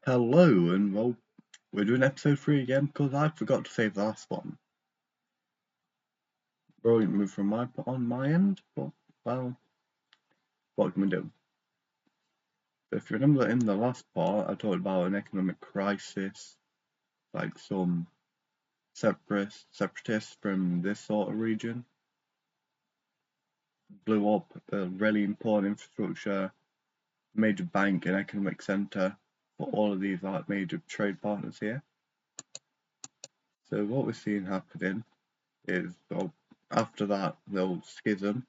Hello, and well, we're doing episode 3 again because I forgot to save the last one. Brilliant move from on my end, but well, what can we do? If you remember in the last part, I talked about an economic crisis, like some separatists from this sort of region blew up a really important infrastructure, major bank and economic center for all of these like major trade partners here. So what we're seeing happening is, well, after that little schism,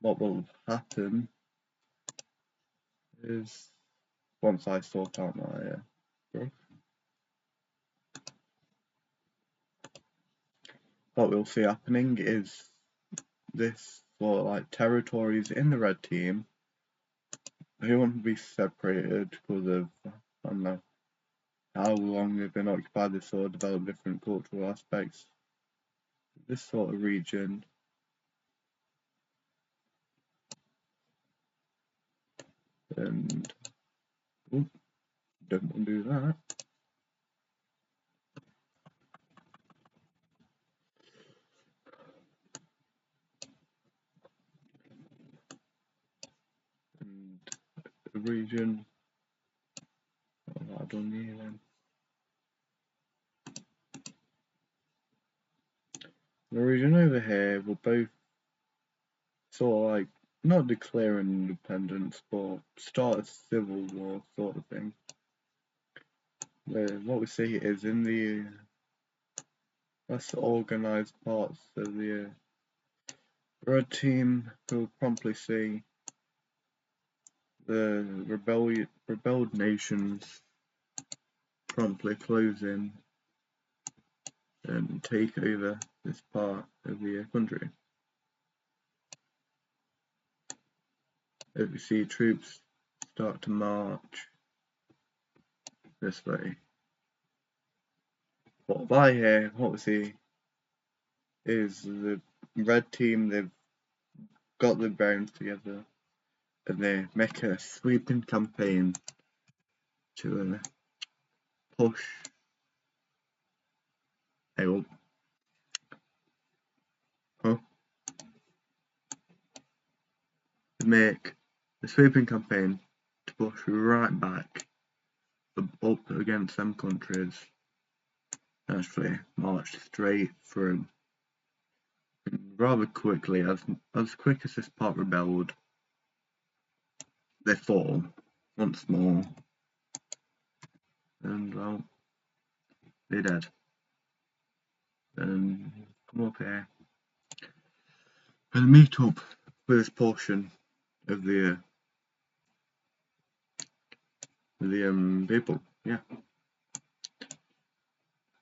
what will happen is once I sort out my growth, what we'll see happening is this sort of like territories in the red team who want to be separated because of, I don't know, how long they've been occupied. They sort of develop different cultural aspects. This sort of region and don't want to do that. And the region, what have I done here then? The region over here will both sort of like not declare independence, but start a civil war sort of thing. What we see is in the less organised parts of the red team, we'll promptly see the rebelled nations promptly close in and take over this part of the country. As we see troops start to march this way. But by here, what we see is the red team, they've got their bearings together and they make a sweeping campaign to push to make a sweeping campaign to push right back up against them countries, actually march straight through. And rather quickly, as quick as this part rebelled, they fall once more, and well, they're dead. And come up here and meet up with this portion of the people. Yeah.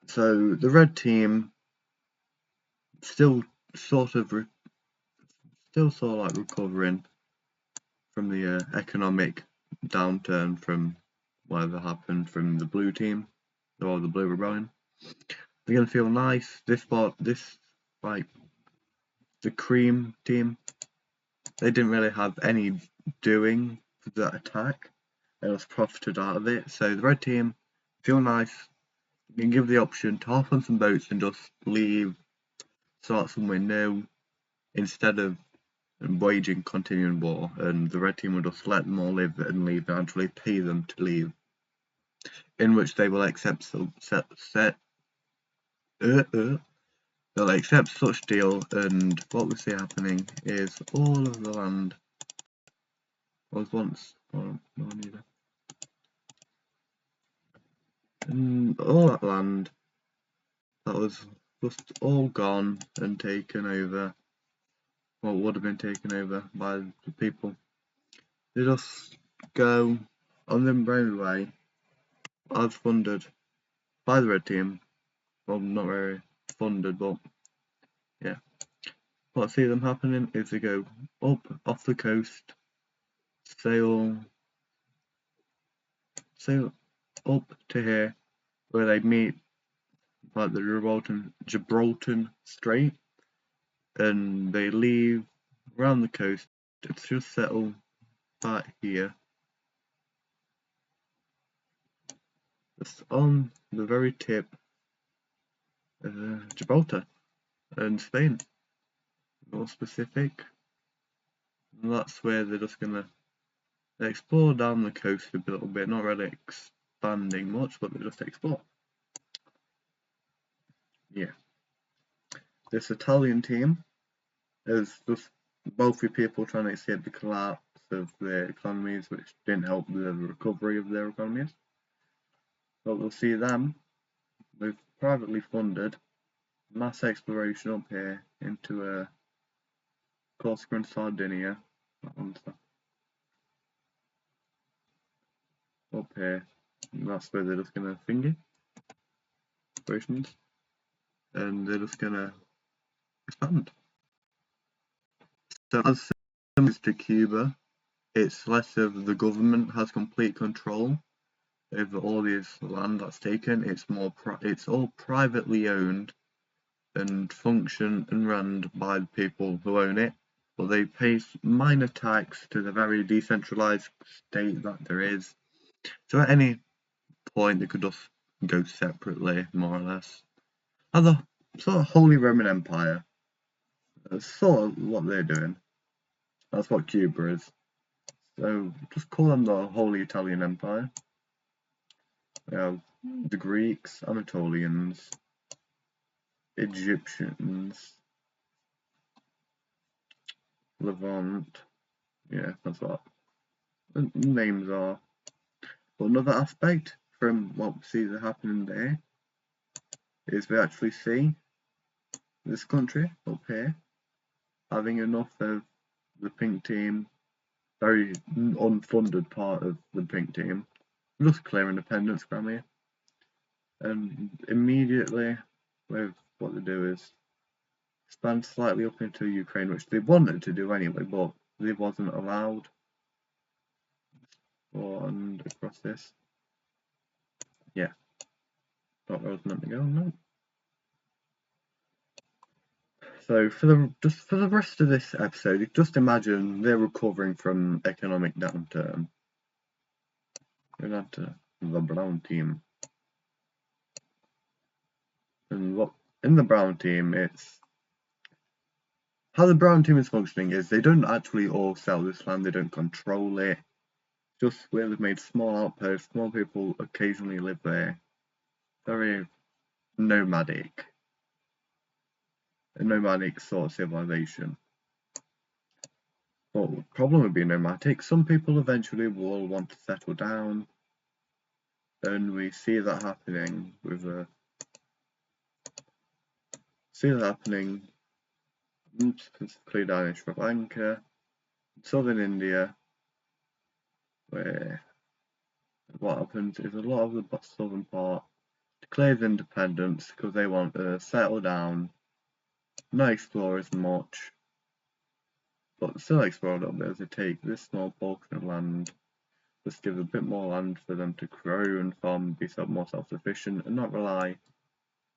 So the red team still sort of like recovering from the economic downturn from whatever happened from the blue team or the blue rebellion. They're gonna feel nice. This like the cream team, they didn't really have any doing for that attack. They just profited out of it. So the red team feel nice. You can give the option to hop on some boats and just leave, start somewhere new, instead of waging continuing war, and the red team will just let them all live and leave and actually pay them to leave, in which they will accept they'll accept such deal, and what we see happening is all of the land was once and all that land that was just all gone and taken over, well, would have been taken over by the people. They just go on their own way as funded by the red team. Well, not very funded, but yeah. What I see them happening is they go up off the coast, sail up to here, where they meet like the Gibraltar Strait, and they leave around the coast to just settle back here. It's on the very tip of Gibraltar and Spain, more specific. And that's where they're just gonna explore down the coast a little bit, not really expanding much, but they just explore. Yeah. This Italian team is just wealthy people trying to escape the collapse of their economies, which didn't help the recovery of their economies. But we'll see them with privately funded mass exploration up here into Corsica and Sardinia. Up here, and that's where they're just gonna finger operations, and they're just gonna expand. So as similar to Cuba, it's less of the government has complete control over all this land that's taken. It's all privately owned and function and run by the people who own it, but they pay minor tax to the very decentralized state that there is. So at any point they could just go separately, more or less. And the sort of Holy Roman Empire, that's sort of what they're doing. That's what Cuba is. So just call them the Holy Italian Empire. We have the Greeks, Anatolians, Egyptians, Levant. Yeah, that's what the names are. But another aspect from what we see happening there is we actually see this country up here having enough of the pink team, very unfunded part of the pink team, just clear independence from here. And immediately with what they do is expand slightly up into Ukraine, which they wanted to do anyway, but they wasn't allowed. And across this. Yeah. Not where I was meant to go, no. So for the rest of this episode, just imagine they're recovering from economic downturn. We're down to the brown team. And what in the brown team, it's how the brown team is functioning is they don't actually all sell this land, they don't control it. Just where they've made small outposts, small people occasionally live there. Very nomadic. A nomadic sort of civilization. But the problem with being nomadic, some people eventually will want to settle down. And we see that happening with specifically down in Sri Lanka, southern India, where what happens is a lot of the southern part declares independence because they want to settle down, not explore as much, but still explore a little bit as they take this small portion of land, just give a bit more land for them to grow and farm, be more self-sufficient and not rely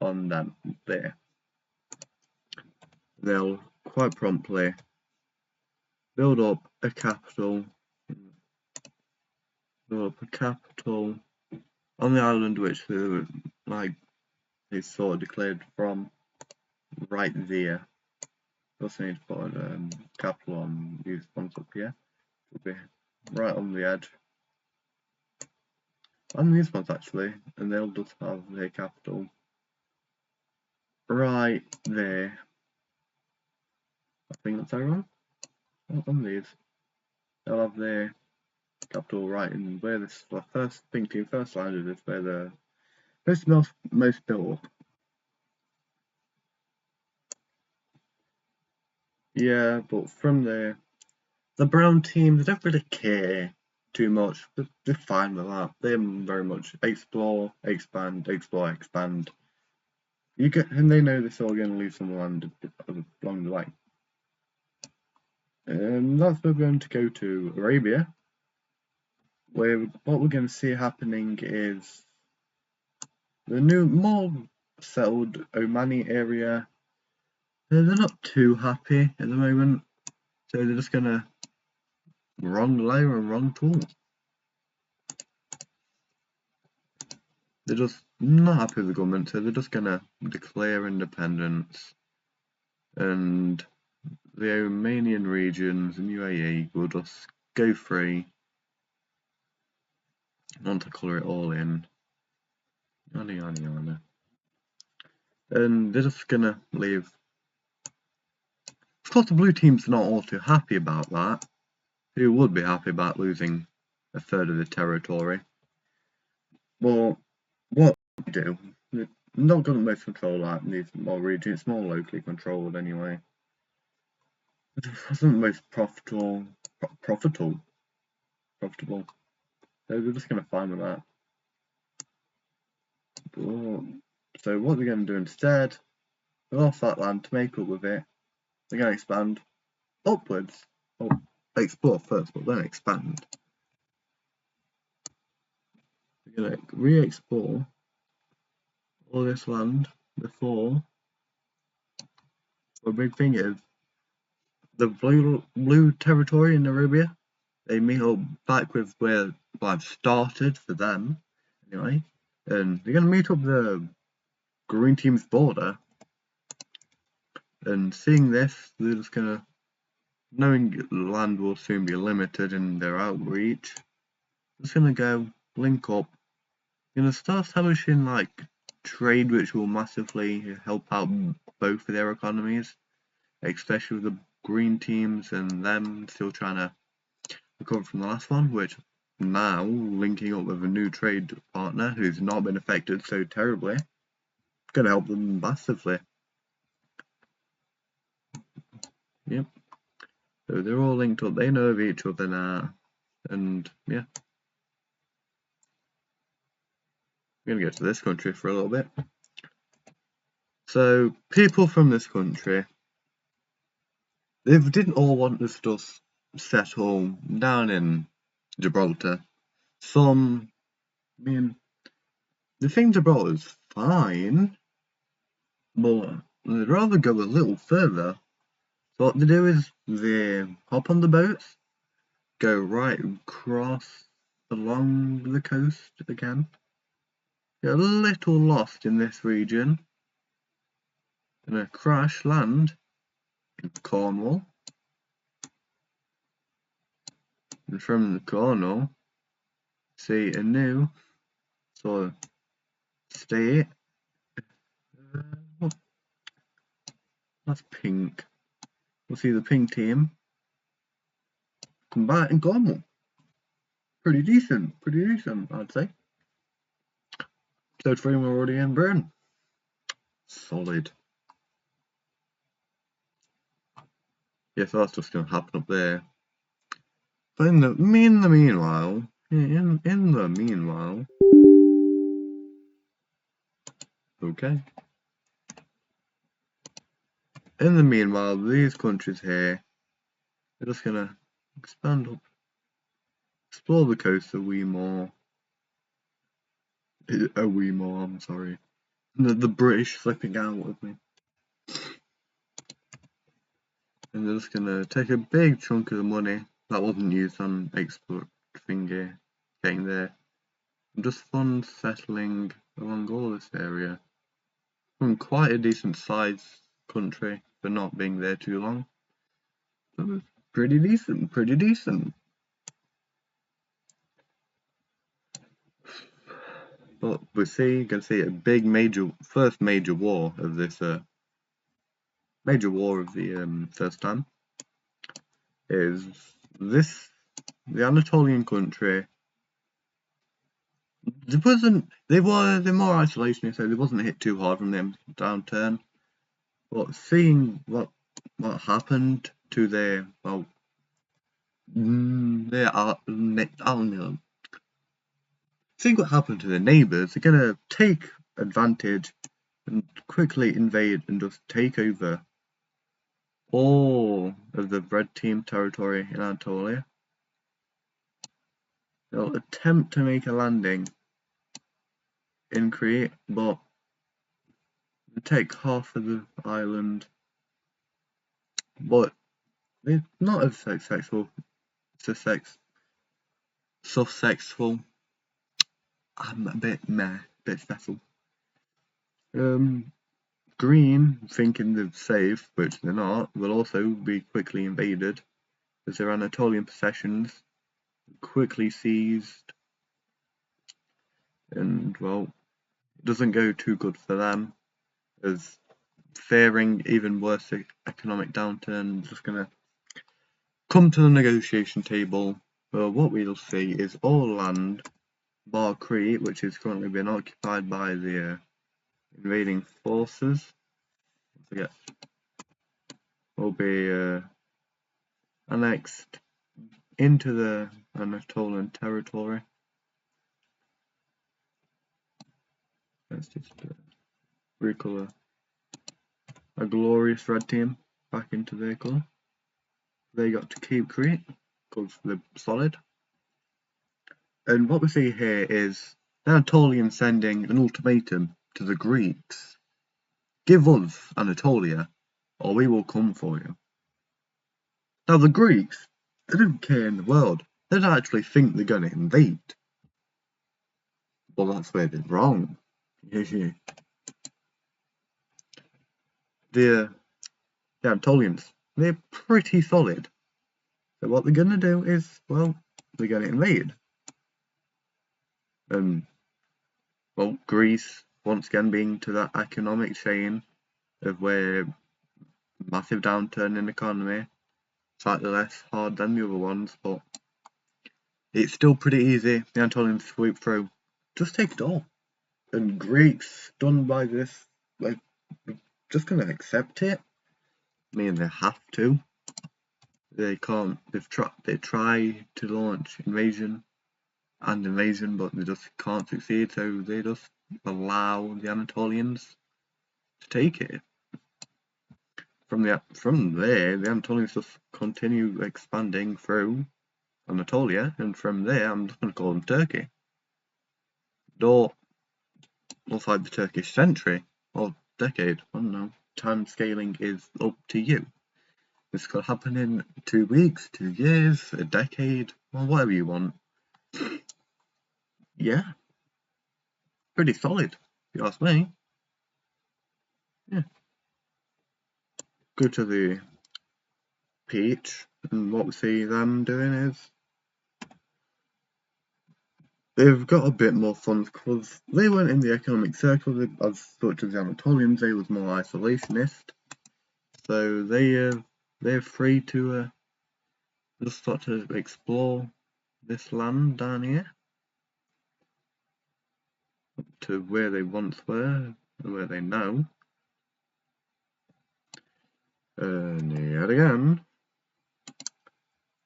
on them there. They'll quite promptly build up a capital on the island which they sort of declared from right there. Also need to put a capital on these ones up here. It'll be right on the edge. And these ones actually, and they'll just have their capital right there. I think that's everyone. On these. They'll have their capital right in where this first pink team first landed, is where the most built up. Yeah, but from there, the brown team, they don't really care too much. They're fine with that. They're very much explore, expand, explore, expand. And they know they're all going to leave some land along the way. And that's where we're going to go to Arabia, where what we're going to see happening is the new, more settled Omani area. They're not too happy at the moment, so they're just going to wrong layer and wrong tool. they're just not happy with the government, so they're just gonna declare independence, and the Romanian regions and UAE will just go free. I want to colour it all in. Yada yada yada. And they're just gonna leave. Of course, the blue team's not all too happy about that. Who would be happy about losing a third of the territory? Well, what they do, they've not got the most control like these more regions, it's more locally controlled anyway. It wasn't the most profitable. So they're just gonna find with that. So what they're gonna do instead, they'll off that land to make up with it. They're gonna expand upwards. Oh, explore first, but then expand. They're gonna re-explore all this land before. The big thing is the blue territory in Arabia. They meet up back with where I've started for them, anyway. And they're gonna meet up the green team's border. And seeing this, they're just gonna, knowing the land will soon be limited in their outreach, just gonna go link up. Gonna start establishing like trade, which will massively help out both of their economies, especially with the green teams and them still trying to recover from the last one, which now linking up with a new trade partner who's not been affected so terribly, gonna help them massively. Yep. So they're all linked up, they know of each other now, and yeah. I'm gonna go to this country for a little bit. So people from this country, they didn't all want to just settle down in Gibraltar. Some, I mean, the thing Gibraltar's fine, but they'd rather go a little further. So what they do is they hop on the boats, go right across along the coast again, get a little lost in this region, and crash land in Cornwall. And from the Cornwall, see a new sort of state. That's pink. We'll see the pink team come back in Cornwall. Pretty decent, I'd say. Third frame already in Britain. Solid. Yeah, so that's just gonna happen up there. But in the meanwhile, okay. In the meanwhile, these countries here, they're just gonna expand up, explore the coast a wee more. I'm sorry. The British flipping out with me. And they're just gonna take a big chunk of the money that wasn't used on export thingy getting there, and just fund settling along all this area. From quite a decent sized country for not being there too long. That was pretty decent. But we see, you can see a big first major war of this major war of the first time is this, the Anatolian country. They're more isolationist, so they wasn't hit too hard from the downturn. But seeing what happened to their seeing what happened to their neighbours, they're gonna take advantage and quickly invade and just take over all of the red team territory in Anatolia. They'll attempt to make a landing in Crete, but they take half of the island. But they're not as successful. I'm a bit meh, bit stressful. Green, thinking they're safe, which they're not, will also be quickly invaded, as their Anatolian possessions quickly seized, and well, it doesn't go too good for them, as fearing even worse economic downturn, just gonna come to the negotiation table. Well, what we'll see is all land, bar Crete, which is currently being occupied by the invading forces, will be annexed into the Anatolian territory. Let's just recolour a glorious red team back into their colour. They got to keep Crete because they're solid. And what we see here is the Anatolians sending an ultimatum to the Greeks. Give us Anatolia, or we will come for you. Now the Greeks, they don't care in the world. They don't actually think they're going to invade. Well, that's where they're wrong. The Anatolians, they're pretty solid. So what they're going to do is, well, they're going to invade. Well, Greece, once again being to that economic chain of where massive downturn in the economy, slightly less hard than the other ones, but it's still pretty easy. The Anatolians sweep through. Just take it all. And Greeks, stunned by this, like, just gonna accept it. I mean, they have to. They can't. They try to launch invasion, but they just can't succeed. So they just allow the Anatolians to take it. From there, the Anatolians just continue expanding through Anatolia, and from there, I'm just gonna call them Turkey. Though, looks like the Turkish century or decade. I don't know. Time scaling is up to you. This could happen in 2 weeks, 2 years, a decade, or whatever you want. Yeah. Pretty solid, if you ask me. Yeah. Go to the peach, and what we see them doing is they've got a bit more funds because they weren't in the economic circle as such as the Anatolians. They was more isolationist, so they're free to just start to explore this land down here to where they once were and where they know. And yet again,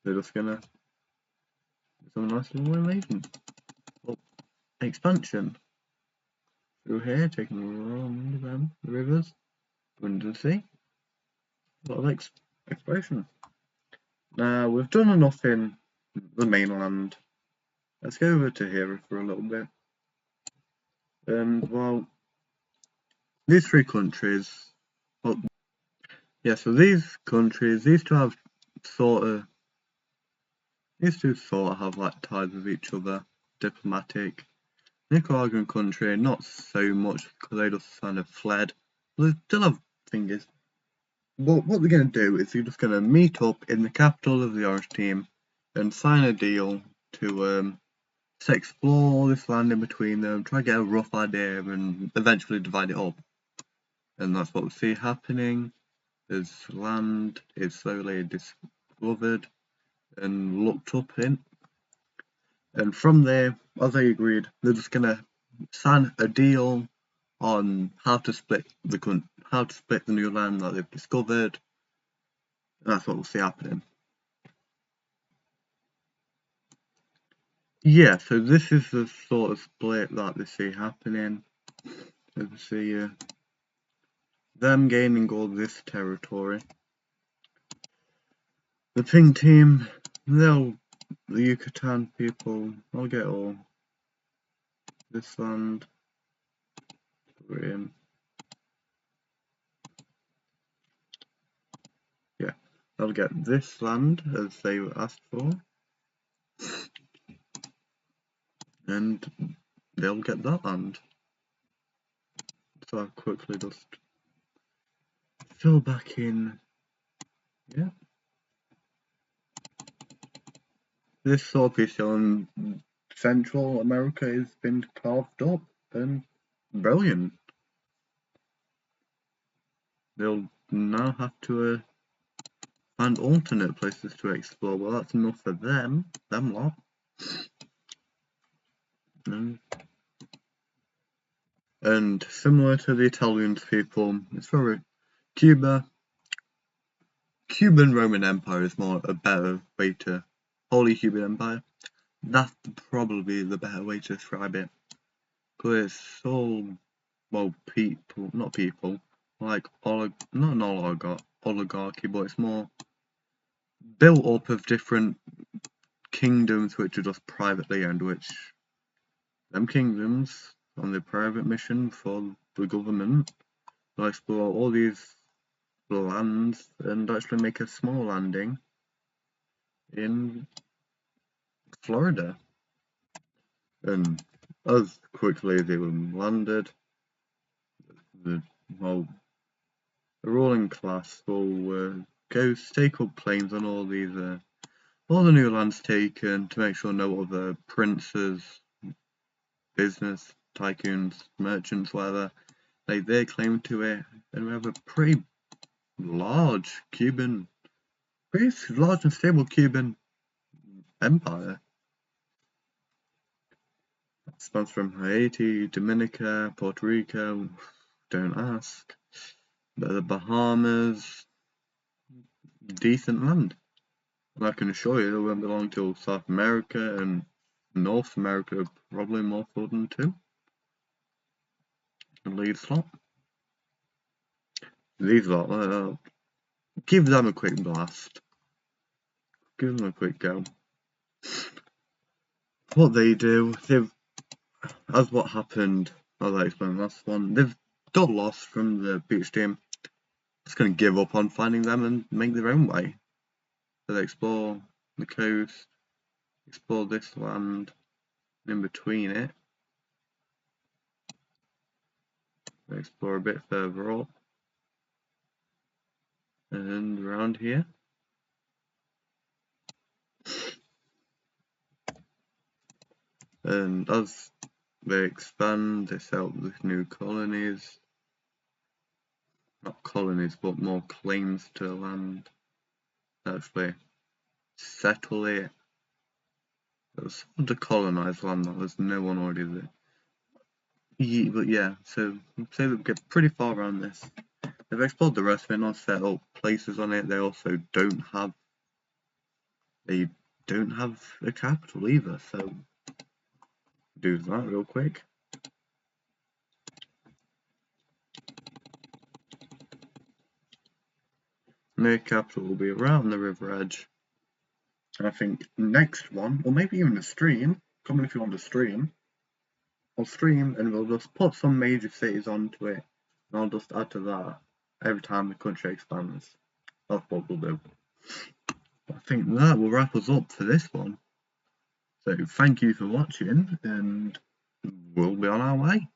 they're just gonna do some nice little invasion. Well, expansion through here, taking around them, the rivers, under the sea. A lot of exploration. Now we've done enough in the mainland. Let's go over to here for a little bit. And well, these three countries, well, yeah, so these countries, these two sort of have like ties with each other, diplomatic. Nicaraguan country, not so much because they just kind of fled. They still have fingers. But what they're going to do is they're just going to meet up in the capital of the Orange team and sign a deal to explore all this land in between them, try to get a rough idea and eventually divide it up. And that's what we see happening. As land is slowly discovered and looked up in. And from there, as they agreed, they're just going to sign a deal on how to split the new land that they've discovered. And that's what we'll see happening. Yeah, so this is the sort of split that they see happening. So we see them gaining all this territory. The pink team, the Yucatan people, they'll get all this land. Yeah, they'll get this land as they were asked for. And they'll get that land. So I'll quickly just fill back in. Yeah. This sword piece in Central America has been carved up and brilliant. They'll now have to find alternate places to explore. Well, that's enough for them lot. And similar to the Italian people, it's very Cuban Roman Empire is a better way to Holy Cuban Empire. That's probably the better way to describe it. Because it's all, well, not people, like not an oligarchy, but it's more built up of different kingdoms which are just privately owned, which them kingdoms on the private mission for the government will explore all these lands and actually make a small landing in Florida. And as quickly as they landed, the ruling class will go stake up claims on all the new lands taken to make sure no other princes, business tycoons, merchants, whatever, lay their claim to it, and we have a pretty large and stable Cuban empire. It spans from Haiti, Dominica, Puerto Rico, don't ask, but the Bahamas, decent land. And I can assure you it won't belong to South America, and North America probably more southern too. And these lot, give them a quick blast. Give them a quick go. What they do, as what happened, as I explained last one, they've got lost from the beach team. Just going to give up on finding them and make their own way. So they explore the coast, explore this land, and in between it, they explore a bit further up, and around here. And as they expand, they set up with new colonies. Not colonies, but more claims to land. Actually settle it. It was sort of colonized land, that was no one already there. Yeah, but yeah, so say they get pretty far around this. They've explored the rest of it, not set up places on it. They also don't have a capital either, so do that real quick. Their capital will be around the river edge. And I think next one, or maybe even a stream, comment if you want to stream. I'll stream and we'll just put some major cities onto it, and I'll just add to that every time the country expands. That's what we'll do. I think that will wrap us up for this one. So thank you for watching, and we'll be on our way.